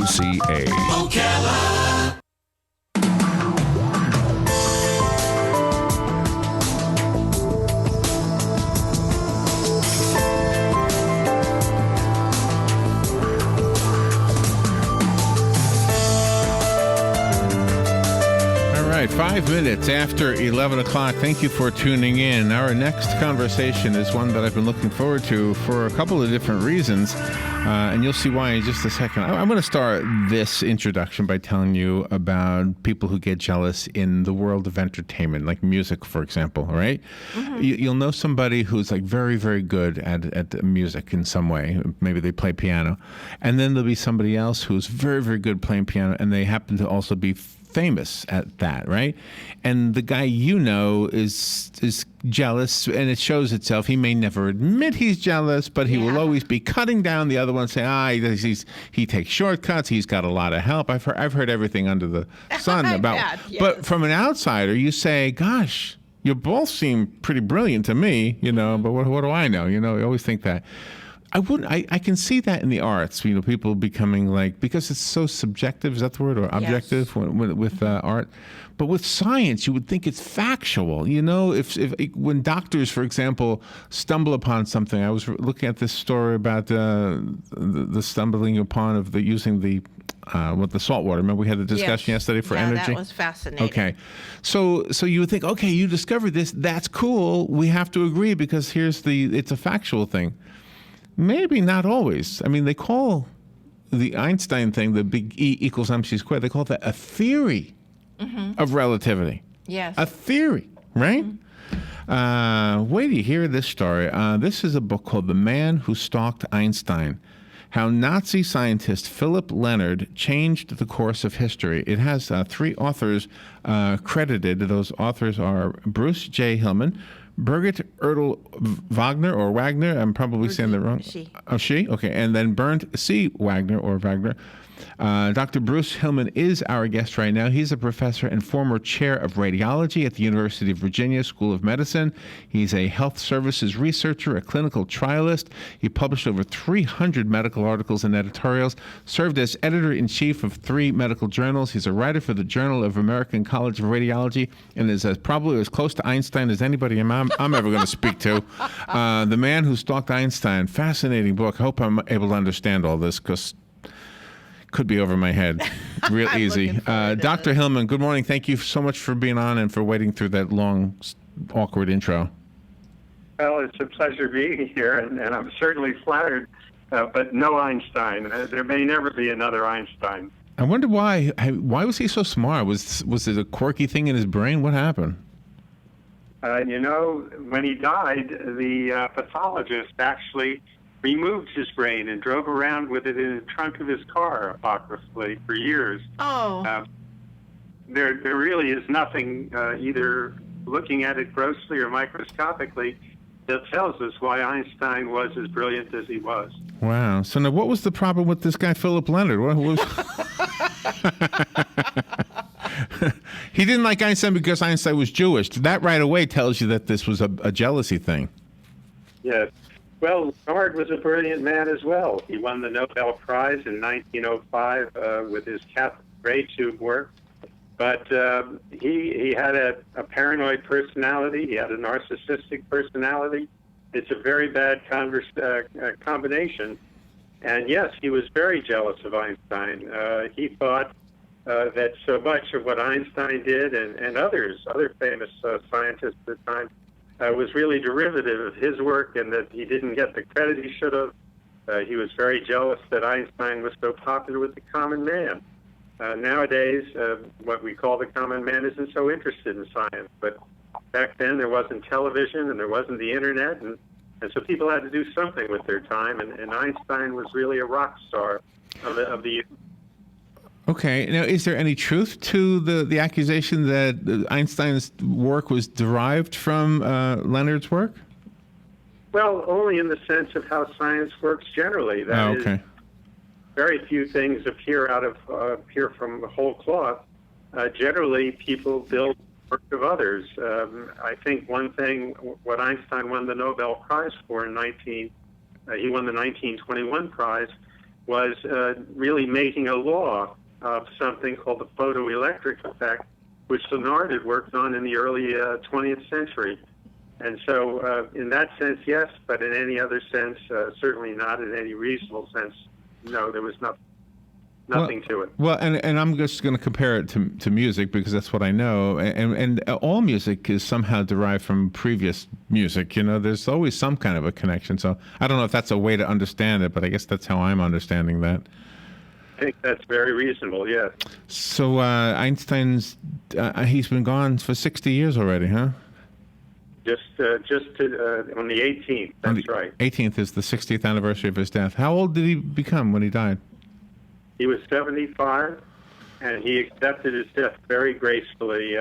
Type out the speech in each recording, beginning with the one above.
WOCA. Ocala. All right, 5 minutes after 11 o'clock. Thank you for tuning in. Our next conversation is one that I've been looking forward to for a couple of different reasons, and you'll see why in just a second. I'm going to start this introduction by telling you about people who get jealous in the world of entertainment, like music, for example, right? Mm-hmm. You'll know somebody who's like very, very good at music in some way. Maybe they play piano. And then there'll be somebody else who's very, very good playing piano, and they happen to also be famous at that, right? And the guy you know is jealous, and it shows itself. He may never admit he's jealous, but he will always be cutting down the other one, saying, he takes shortcuts, he's got a lot of help. I've heard everything under the sun about. Yes. But from an outsider, you say, gosh, you both seem pretty brilliant to me, but what do I know? You always think that. I can see that in the arts, people becoming like, because it's so subjective, is that the word, or objective? Yes. with art. But with science, you would think it's factual. If when doctors, for example, stumble upon something, I was looking at this story about the stumbling upon of using the salt water. Remember we had the discussion yesterday for energy? That was fascinating. Okay. So you would think, okay, you discovered this, that's cool, we have to agree because it's a factual thing. Maybe not always. I mean, they call the Einstein thing, the big E equals mc squared, they call that a theory of relativity. Yes. A theory, right? Wait till you hear this story. This is a book called The Man Who Stalked Einstein, How Nazi Scientist Philip Leonard Changed the Course of History. It has 3 authors credited. Those authors are Bruce J. Hillman, Birgit Erdl Wagner, or Wagner, I'm probably saying that wrong. She. Oh, she? Okay. And then Bernd C. Wagner, or Wagner. Dr. Bruce Hillman is our guest right now. He's a professor and former chair of radiology at the University of Virginia School of Medicine. He's a health services researcher, a clinical trialist. He published over 300 medical articles and editorials, served as editor-in-chief of 3 medical journals. He's a writer for the Journal of American College of Radiology and is probably as close to Einstein as anybody I'm ever going to speak to. The Man Who Stalked Einstein. Fascinating book. I hope I'm able to understand all this because could be over my head real easy. Dr. Hillman, good morning. Thank you so much for being on and for waiting through that long, awkward intro. Well, it's a pleasure being here, and I'm certainly flattered, but no Einstein. There may never be another Einstein. I wonder why. Why was he so smart? Was it a quirky thing in his brain? What happened? When he died, the pathologist actually removed his brain and drove around with it in the trunk of his car, apocryphally, for years. Oh. There really is nothing, either looking at it grossly or microscopically, that tells us why Einstein was as brilliant as he was. Wow. So now what was the problem with this guy, Philip Leonard? What was... He didn't like Einstein because Einstein was Jewish. That right away tells you that this was a jealousy thing. Yes. Well, Leonard was a brilliant man as well. He won the Nobel Prize in 1905 with his Catholic ray tube work. But he had a paranoid personality. He had a narcissistic personality. It's a very bad combination. And yes, he was very jealous of Einstein. He thought that so much of what Einstein did and other famous scientists at the time was really derivative of his work, and that he didn't get the credit he should have. He was very jealous that Einstein was so popular with the common man. Nowadays, what we call the common man isn't so interested in science, but back then there wasn't television and there wasn't the internet, and so people had to do something with their time, and Einstein was really a rock star of the Okay. Now, is there any truth to the accusation that Einstein's work was derived from Leonard's work? Well, only in the sense of how science works generally. That is, very few things appear from the whole cloth. Generally, people build work of others. I think one thing, what Einstein won the Nobel Prize for he won the 1921 prize, was really making a law of something called the photoelectric effect, which Lenard had worked on in the early 20th century. And so in that sense, yes, but in any other sense, certainly not in any reasonable sense. No, there was nothing to it. Well, and I'm just going to compare it to music because that's what I know. And all music is somehow derived from previous music. You know, there's always some kind of a connection. So I don't know if that's a way to understand it, but I guess that's how I'm understanding that. I think that's very reasonable, yes. So Einstein's, he's been gone for 60 years already, huh? Just on the 18th, that's right. 18th is the 60th anniversary of his death. How old did he become when he died? He was 75, and he accepted his death very gracefully.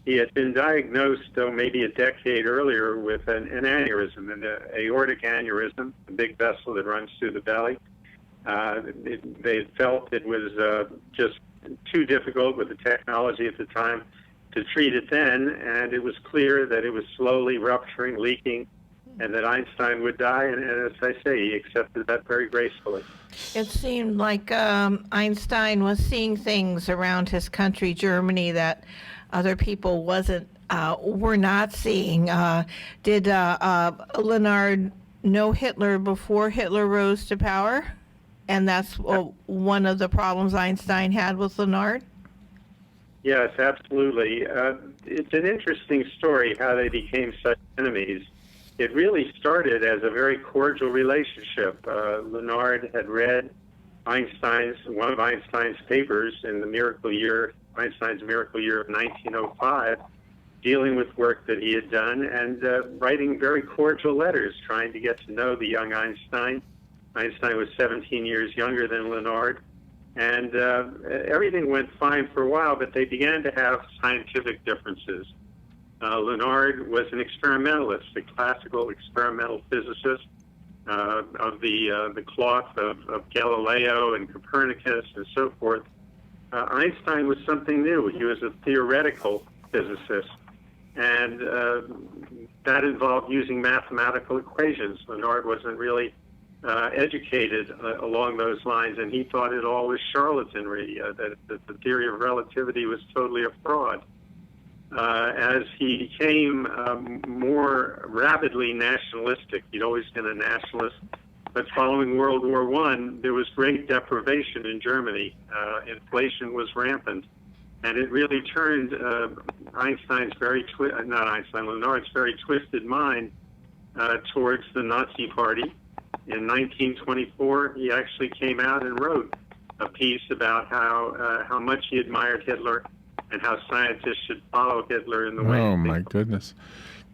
He had been diagnosed, maybe a decade earlier, with an aneurysm, an aortic aneurysm, a big vessel that runs through the belly. They felt it was just too difficult with the technology at the time to treat it then, and it was clear that it was slowly rupturing, leaking, and that Einstein would die, and as I say, he accepted that very gracefully. It seemed like Einstein was seeing things around his country, Germany, that other people were not seeing. Did Lenard know Hitler before Hitler rose to power? And that's one of the problems Einstein had with Lenard? Yes, absolutely. It's an interesting story how they became such enemies. It really started as a very cordial relationship. Lenard had read one of Einstein's papers in the Miracle Year, Einstein's Miracle Year of 1905, dealing with work that he had done and writing very cordial letters, trying to get to know the young Einstein. Einstein was 17 years younger than Lenard, and everything went fine for a while, but they began to have scientific differences. Lenard was an experimentalist, a classical experimental physicist of the cloth of Galileo and Copernicus and so forth. Einstein was something new. He was a theoretical physicist, and that involved using mathematical equations. Lenard wasn't really educated along those lines, and he thought it all was charlatanry, that the theory of relativity was totally a fraud. As he became more rapidly nationalistic, he'd always been a nationalist, but following World War I, there was great deprivation in Germany. Inflation was rampant, and it really turned Lenard's very twisted mind towards the Nazi Party. In 1924, he actually came out and wrote a piece about how much he admired Hitler and how scientists should follow Hitler in the way. Oh, my goodness.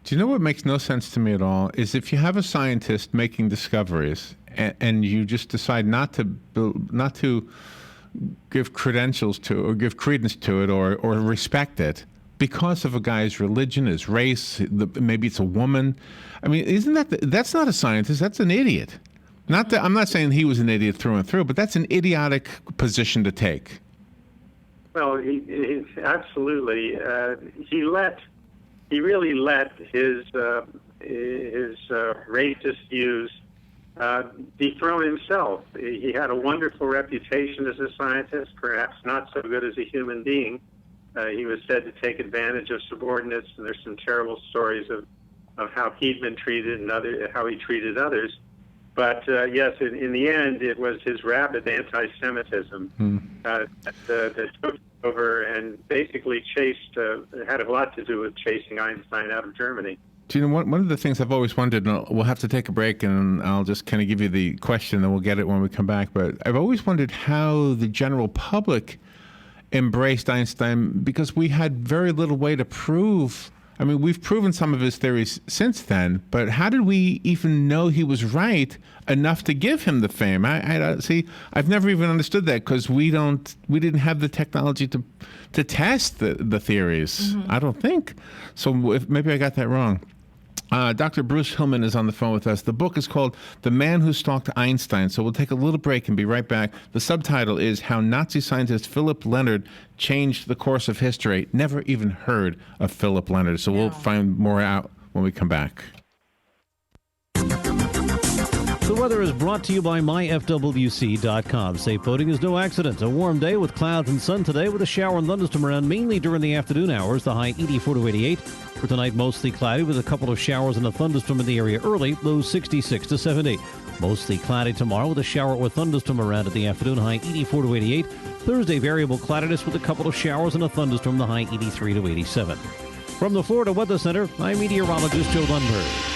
Do you know what makes no sense to me at all? Is if you have a scientist making discoveries and you just decide not to give credentials to or give credence to it or respect it because of a guy's religion, his race, maybe it's a woman. I mean, that's not a scientist, that's an idiot. I'm not saying he was an idiot through and through, but that's an idiotic position to take. Well, he absolutely. He really let his racist views dethrone himself. He had a wonderful reputation as a scientist, perhaps not so good as a human being. He was said to take advantage of subordinates, and there's some terrible stories of how he'd been treated and how he treated others. But yes, in the end, it was his rabid anti-Semitism that took over and basically had a lot to do with chasing Einstein out of Germany. Do you know, one of the things I've always wondered, and we'll have to take a break and I'll just kind of give you the question and we'll get it when we come back, but I've always wondered how the general public embraced Einstein because we had very little way to prove. I mean, we've proven some of his theories since then, but how did we even know he was right enough to give him the fame? I've never even understood that because we didn't have the technology to test the theories. Mm-hmm. I don't think so. Maybe I got that wrong. Dr. Bruce Hillman is on the phone with us. The book is called The Man Who Stalked Einstein. So we'll take a little break and be right back. The subtitle is How Nazi Scientist Philip Lenard Changed the Course of History. Never even heard of Philip Lenard. So we'll find more out when we come back. So weather is brought to you by myfwc.com. Safe boating is no accident. A warm day with clouds and sun today with a shower and thunderstorm around mainly during the afternoon hours. The high 84 to 88. For tonight, mostly cloudy with a couple of showers and a thunderstorm in the area early. Low 66 to 70. Mostly cloudy tomorrow with a shower or thunderstorm around at the afternoon. High 84 to 88. Thursday, variable cloudiness with a couple of showers and a thunderstorm. The high 83 to 87. From the Florida Weather Center, I'm meteorologist Joe Lundberg.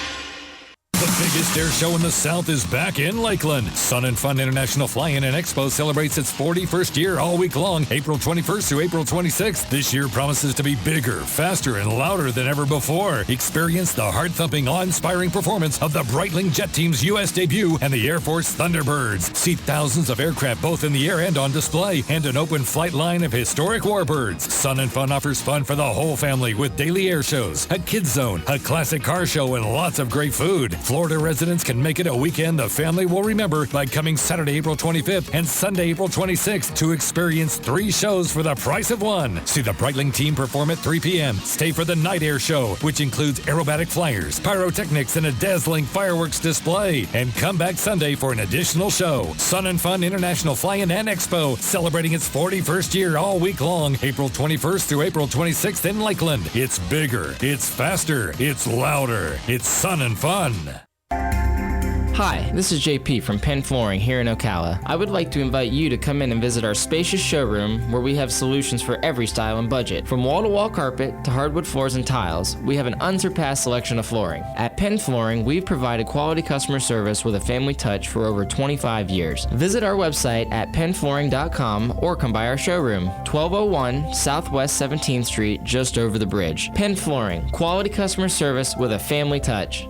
The biggest air show in the South is back in Lakeland. Sun and Fun International Fly-In and Expo celebrates its 41st year all week long, April 21st through April 26th. This year promises to be bigger, faster, and louder than ever before. Experience the heart-thumping, awe-inspiring performance of the Breitling Jet Team's U.S. debut and the Air Force Thunderbirds. See thousands of aircraft both in the air and on display, and an open flight line of historic warbirds. Sun and Fun offers fun for the whole family with daily air shows, a kids zone, a classic car show, and lots of great food. Florida residents can make it a weekend the family will remember by coming Saturday, April 25th and Sunday, April 26th to experience 3 shows for the price of 1. See the Breitling team perform at 3 p.m. Stay for the night air show, which includes aerobatic flyers, pyrotechnics, and a dazzling fireworks display. And come back Sunday for an additional show. Sun and Fun International Fly-In and Expo, celebrating its 41st year all week long, April 21st through April 26th in Lakeland. It's bigger, it's faster, it's louder, it's Sun and Fun. Hi, this is JP from Penn Flooring here in Ocala. I would like to invite you to come in and visit our spacious showroom where we have solutions for every style and budget. From wall-to-wall carpet to hardwood floors and tiles, we have an unsurpassed selection of flooring. At Penn Flooring, we've provided quality customer service with a family touch for over 25 years. Visit our website at pennflooring.com or come by our showroom, 1201 Southwest 17th Street, just over the bridge. Penn Flooring, quality customer service with a family touch.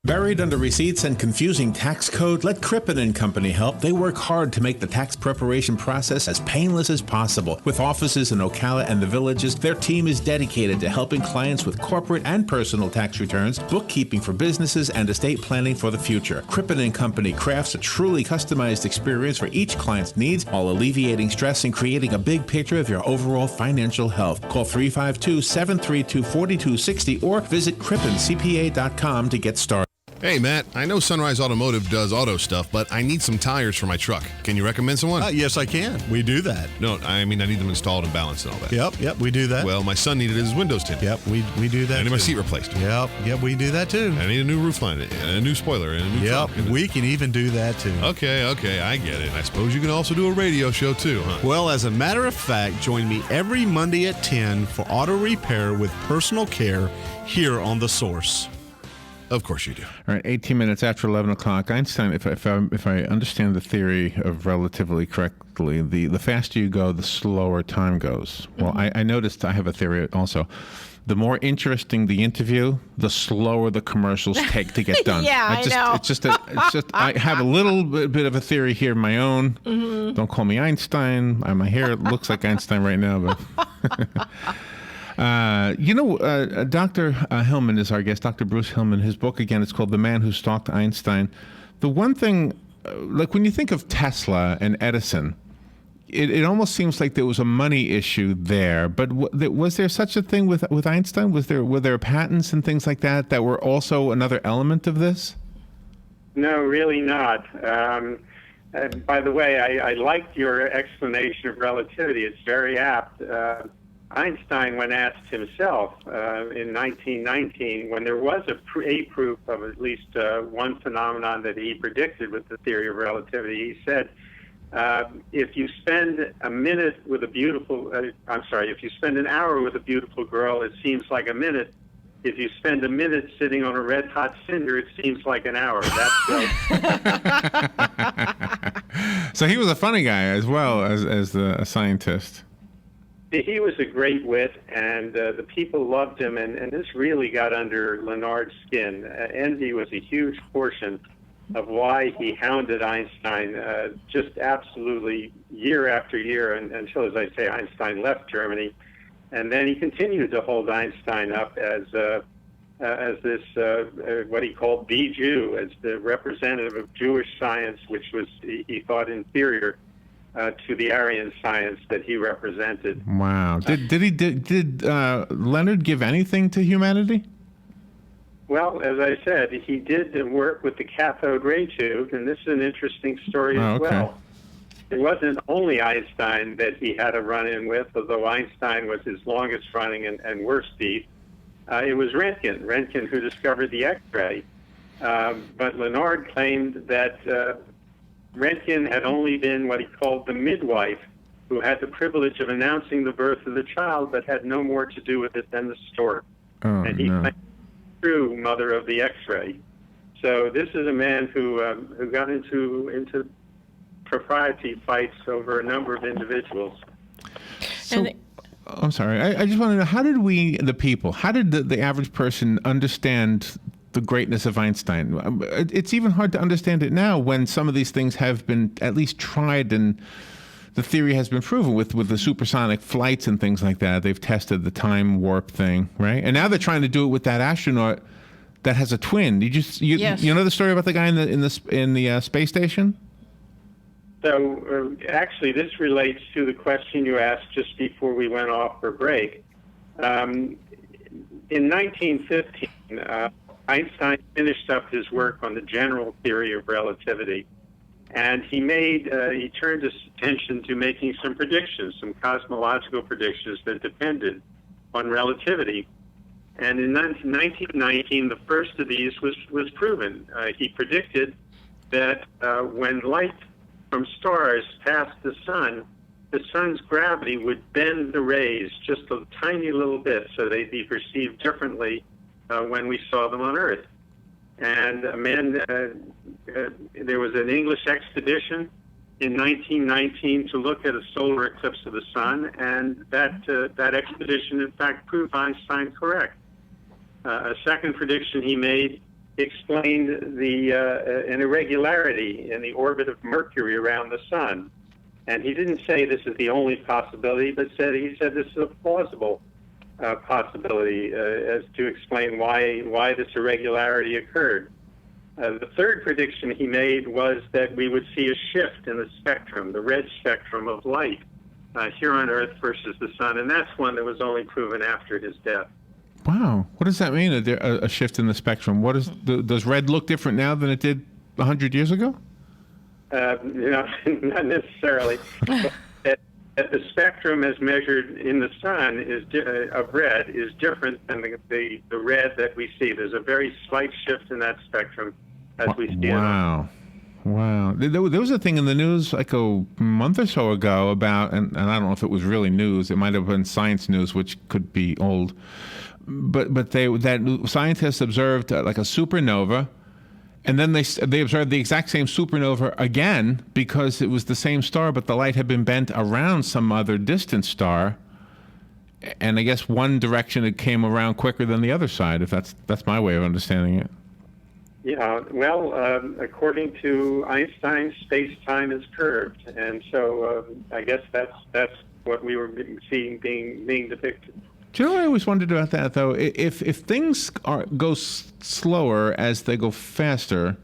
Buried under receipts and confusing tax code? Let Crippen & Company help. They work hard to make the tax preparation process as painless as possible. With offices in Ocala and the Villages, their team is dedicated to helping clients with corporate and personal tax returns, bookkeeping for businesses, and estate planning for the future. Crippen & Company crafts a truly customized experience for each client's needs while alleviating stress and creating a big picture of your overall financial health. Call 352-732-4260 or visit crippencpa.com to get started. Hey, Matt, I know Sunrise Automotive does auto stuff, but I need some tires for my truck. Can you recommend someone? Yes, I can. We do that. No, I mean, I need them installed and balanced and all that. Yep, we do that. Well, my son needed his windows tinted. Yep, we do that. I need my seat replaced. Yep, we do that too. I need a new roof line, and a new spoiler, and a new trunk. We can even do that too. Okay, I get it. I suppose you can also do a radio show too, huh? Well, as a matter of fact, join me every Monday at 10 for auto repair with personal care here on The Source. Of course you do. All right, 18 minutes after 11 o'clock. Einstein, if I understand the theory of relativity correctly, the faster you go, the slower time goes. Well, I noticed, I have a theory also. The more interesting the interview, the slower the commercials take to get done. Yeah, I know. It's just I have a little bit of a theory here of my own. Mm-hmm. Don't call me Einstein. My hair looks like Einstein right now, but... Dr. Hillman is our guest, Dr. Bruce Hillman. His book, again, it's called The Man Who Stalked Einstein. The one thing, like when you think of Tesla and Edison, it almost seems like there was a money issue there. But was there such a thing with Einstein? Were there patents and things like that were also another element of this? No, really not. By the way, I liked your explanation of relativity. It's very apt. Einstein, when asked himself in 1919, when there was a proof of at least one phenomenon that he predicted with the theory of relativity, he said, if you spend if you spend an hour with a beautiful girl, it seems like a minute. If you spend a minute sitting on a red-hot cinder, it seems like an hour. So he was a funny guy as well as a scientist. He was a great wit, and the people loved him, and this really got under Leonard's skin. Envy was a huge portion of why he hounded Einstein just absolutely year after year until, as I say, Einstein left Germany. And then he continued to hold Einstein up as this, what he called the Jew, as the representative of Jewish science, which was, he thought, inferior to the Aryan science that he represented. Wow. Did Leonard give anything to humanity? Well, as I said, he did work with the cathode ray tube, and this is an interesting story as well. It wasn't only Einstein that he had a run-in with, although Einstein was his longest running and worst beat. It was Röntgen who discovered the X-ray. But Lenard claimed that Röntgen had only been what he called the midwife, who had the privilege of announcing the birth of the child, but had no more to do with it than the stork. And he claimed the true mother of the X-ray. So this is a man who got into propriety fights over a number of individuals. So, I'm sorry. I just want to know, how did we, the people, how did the average person understand the greatness of Einstein? It's even hard to understand it now when some of these things have been at least tried and the theory has been proven with the supersonic flights and things like that. They've tested the time warp thing, right? And now they're trying to do it with that astronaut that has a twin. You know the story about the guy in the space station? So actually, this relates to the question you asked just before we went off for break. In 1915, Einstein finished up his work on the general theory of relativity, and he turned his attention to making some predictions, some cosmological predictions that depended on relativity. And in 1919, the first of these was proven. He predicted that when light from stars past the sun's gravity would bend the rays just a tiny little bit so they'd be perceived differently when we saw them on Earth. And there was an English expedition in 1919 to look at a solar eclipse of the sun, and that expedition, in fact, proved Einstein correct. A second prediction he made explained an irregularity in the orbit of Mercury around the sun. And he didn't say this is the only possibility, but he said this is a plausible possibility as to explain why this irregularity occurred. The third prediction he made was that we would see a shift in the spectrum, the red spectrum of light here on Earth versus the sun, and that's one that was only proven after his death. Wow. What does that mean, a shift in the spectrum? Does red look different now than it did 100 years ago? Not necessarily. The spectrum as measured in the sun of red is different than the red that we see. There's a very slight shift in that spectrum as we see it. Wow. There was a thing in the news like a month or so ago about, and I don't know if it was really news, it might have been science news, which could be old, but that scientists observed like a supernova, and then they observed the exact same supernova again because it was the same star, but the light had been bent around some other distant star, and I guess one direction it came around quicker than the other side, if that's my way of understanding it. Yeah, well, according to Einstein, space-time is curved, and so I guess that's what we were seeing being depicted. Do you know what I always wondered about that, though? If things go slower as they go faster,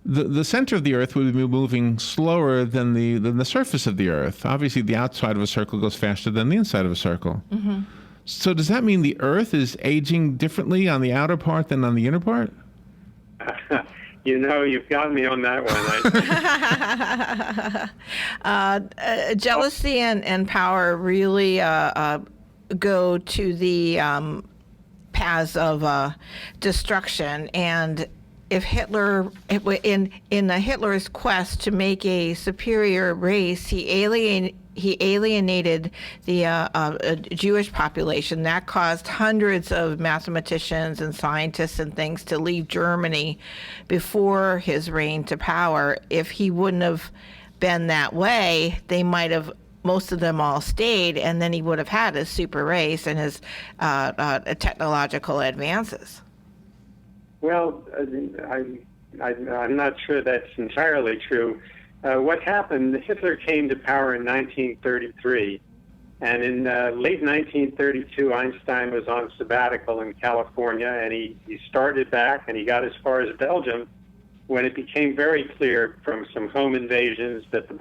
the center of the Earth would be moving slower than the surface of the Earth. Obviously, the outside of a circle goes faster than the inside of a circle. Mm-hmm. So does that mean the Earth is aging differently on the outer part than on the inner part? You've got me on that one. Jealousy and power really go to the paths of destruction. And if Hitler, in Hitler's quest to make a superior race, he alienated the Jewish population. That caused hundreds of mathematicians and scientists and things to leave Germany before his reign to power. If he wouldn't have been that way, most of them all stayed, and then he would have had his super race and his technological advances. Well, I'm not sure that's entirely true. What happened, Hitler came to power in 1933, and in late 1932, Einstein was on sabbatical in California, and he started back, and he got as far as Belgium, when it became very clear from some home invasions that the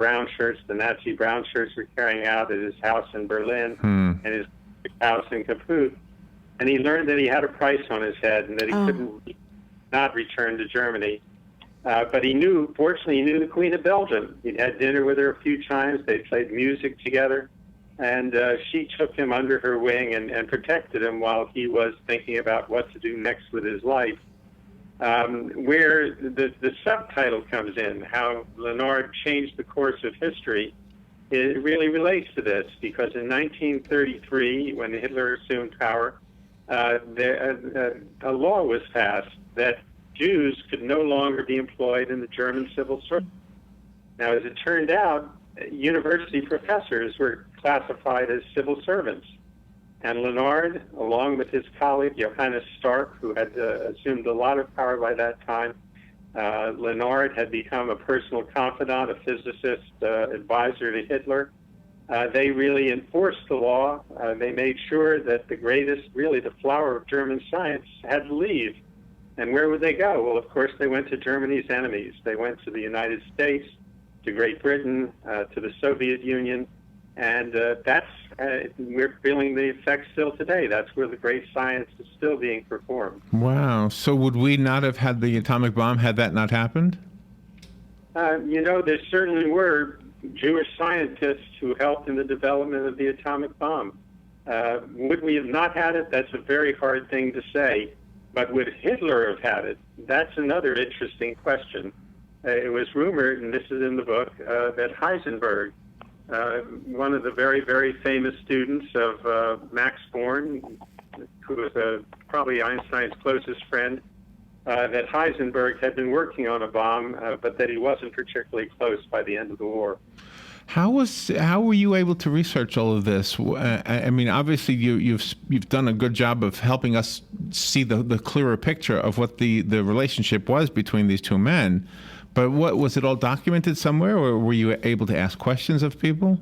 Nazi brown shirts were carrying out at his house in Berlin and his house in Kaput. And he learned that he had a price on his head and that he couldn't not return to Germany. But fortunately, he knew the Queen of Belgium. He'd had dinner with her a few times. They played music together. And she took him under her wing and protected him while he was thinking about what to do next with his life. Where the subtitle comes in, how Leonard changed the course of history, it really relates to this, because in 1933, when Hitler assumed power, a law was passed that Jews could no longer be employed in the German civil service. Now, as it turned out, university professors were classified as civil servants. And Leonard, along with his colleague Johannes Stark, who had assumed a lot of power by that time, Leonard had become a personal confidant, a physicist, advisor to Hitler. They really enforced the law. They made sure that the greatest, really the flower of German science, had to leave. And where would they go? Well, of course, they went to Germany's enemies. They went to the United States, to Great Britain, to the Soviet Union, and we're feeling the effects still today. That's where the great science is still being performed. Wow. So would we not have had the atomic bomb had that not happened? There certainly were Jewish scientists who helped in the development of the atomic bomb. Would we have not had it? That's a very hard thing to say. But would Hitler have had it? That's another interesting question. It was rumored, and this is in the book, that Heisenberg, one of the very, very famous students of Max Born, who was probably Einstein's closest friend, that Heisenberg had been working on a bomb, but that he wasn't particularly close by the end of the war. How were you able to research all of this? I mean, obviously you've done a good job of helping us see the clearer picture of what the relationship was between these two men. But was it all documented somewhere, or were you able to ask questions of people?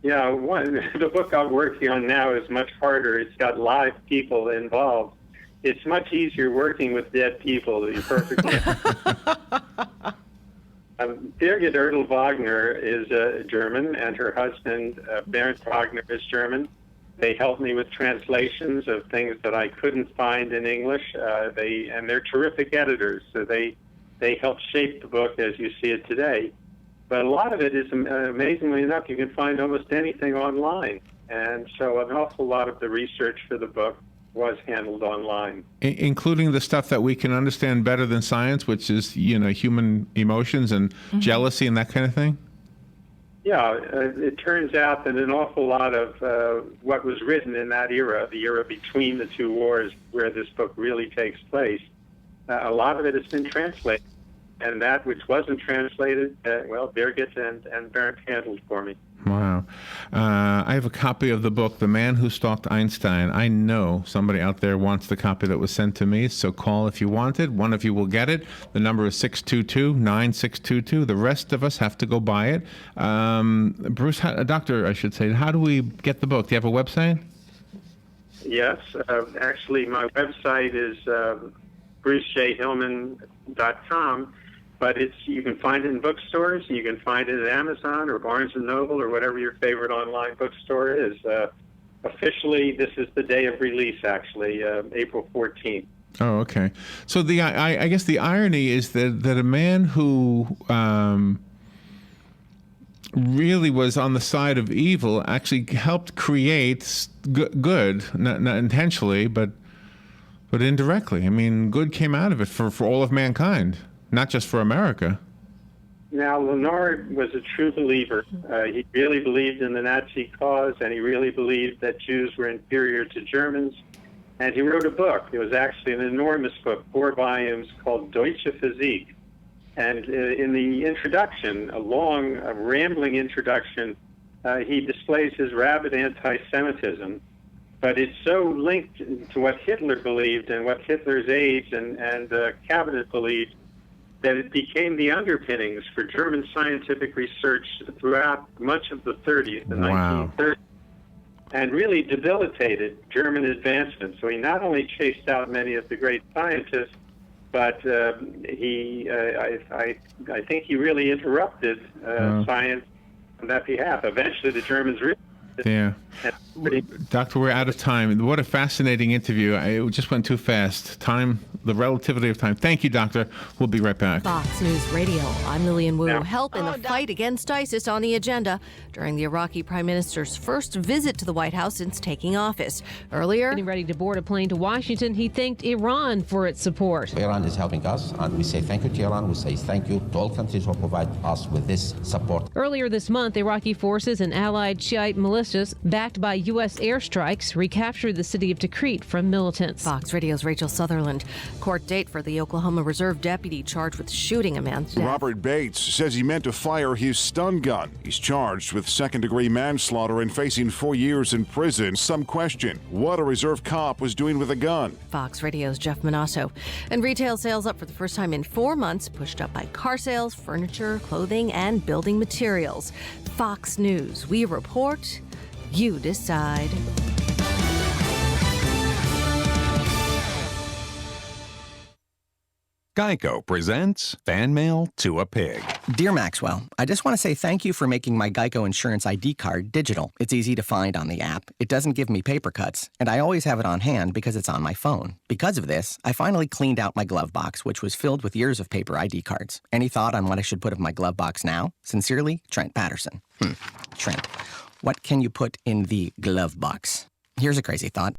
Yeah, the book I'm working on now is much harder. It's got live people involved. It's much easier working with dead people, to be perfectly Birgit Ertl-Wagner is German, and her husband, Bernd Wagner, is German. They helped me with translations of things that I couldn't find in English. They're terrific editors, so they helped shape the book as you see it today. But a lot of it is, amazingly enough, you can find almost anything online. And so an awful lot of the research for the book was handled online. Including the stuff that we can understand better than science, which is, human emotions and jealousy and that kind of thing? Yeah, it turns out that an awful lot of what was written in that era, the era between the two wars where this book really takes place, a lot of it has been translated. And that which wasn't translated, Birgit and Bernd handled for me. Wow. I have a copy of the book, The Man Who Stalked Einstein. I know somebody out there wants the copy that was sent to me, so call if you want it. One of you will get it. The number is 622-9622. The rest of us have to go buy it. Bruce, doctor, I should say, how do we get the book? Do you have a website? Yes. Actually, my website is brucejhillman.com. But you can find it in bookstores. You can find it at Amazon or Barnes & Noble or whatever your favorite online bookstore is. Officially, this is the day of release, actually, April 14th. Oh, okay. So I guess the irony is that a man who really was on the side of evil actually helped create good, not intentionally, but indirectly. I mean, good came out of it for all of mankind. Not just for America. Now, Leonard was a true believer. He really believed in the Nazi cause, and he really believed that Jews were inferior to Germans. And he wrote a book. It was actually an enormous book, 4 volumes, called Deutsche Physik. And in the introduction, a long, rambling introduction, he displays his rabid anti-Semitism. But it's so linked to what Hitler believed and what Hitler's aides and cabinet believed that it became the underpinnings for German scientific research throughout much of the 30s, the 1930s, and really debilitated German advancement. So he not only chased out many of the great scientists, but I think he really interrupted science on that behalf. Eventually, the Germans realized Yeah. Doctor, we're out of time. What a fascinating interview. It just went too fast. Time, the relativity of time. Thank you, Doctor. We'll be right back. Fox News Radio. I'm Lillian Wu. Yeah. Help in the fight against ISIS on the agenda during the Iraqi Prime Minister's first visit to the White House since taking office. Earlier, getting ready to board a plane to Washington, he thanked Iran for its support. Iran is helping us, and we say thank you to Iran. We say thank you to all countries who provide us with this support. Earlier this month, Iraqi forces and allied Shiite militias, backed by U.S. airstrikes, recaptured the city of Tikrit from militants. Fox Radio's Rachel Sutherland. Court date for the Oklahoma Reserve deputy charged with shooting a man to death. Robert Bates says he meant to fire his stun gun. He's charged with second-degree manslaughter and facing 4 years in prison. Some question what a reserve cop was doing with a gun. Fox Radio's Jeff Manasso. And retail sales up for the first time in 4 months, pushed up by car sales, furniture, clothing, and building materials. Fox News. We report, you decide. Geico presents Fan Mail to a Pig. Dear Maxwell, I just want to say thank you for making my Geico Insurance ID card digital. It's easy to find on the app. It doesn't give me paper cuts, and I always have it on hand because it's on my phone. Because of this, I finally cleaned out my glove box, which was filled with years of paper ID cards. Any thought on what I should put in my glove box now? Sincerely, Trent Patterson. Trent, what can you put in the glove box? Here's a crazy thought.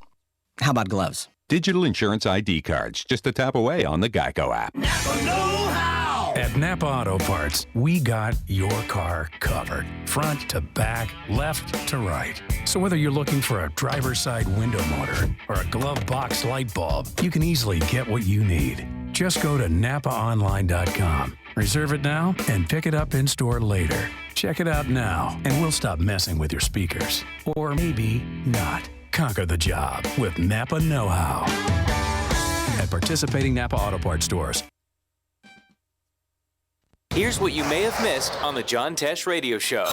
How about gloves? Digital insurance ID cards, just a tap away on the Geico app. Napa know-how! At Napa Auto Parts, we got your car covered. Front to back, left to right. So whether you're looking for a driver's side window motor or a glove box light bulb, you can easily get what you need. Just go to NapaOnline.com. Reserve it now and pick it up in store later. Check it out now, and we'll stop messing with your speakers. Or maybe not. Conquer the job with Napa Know-How. At participating Napa Auto Parts stores. Here's what you may have missed on the John Tesh Radio Show.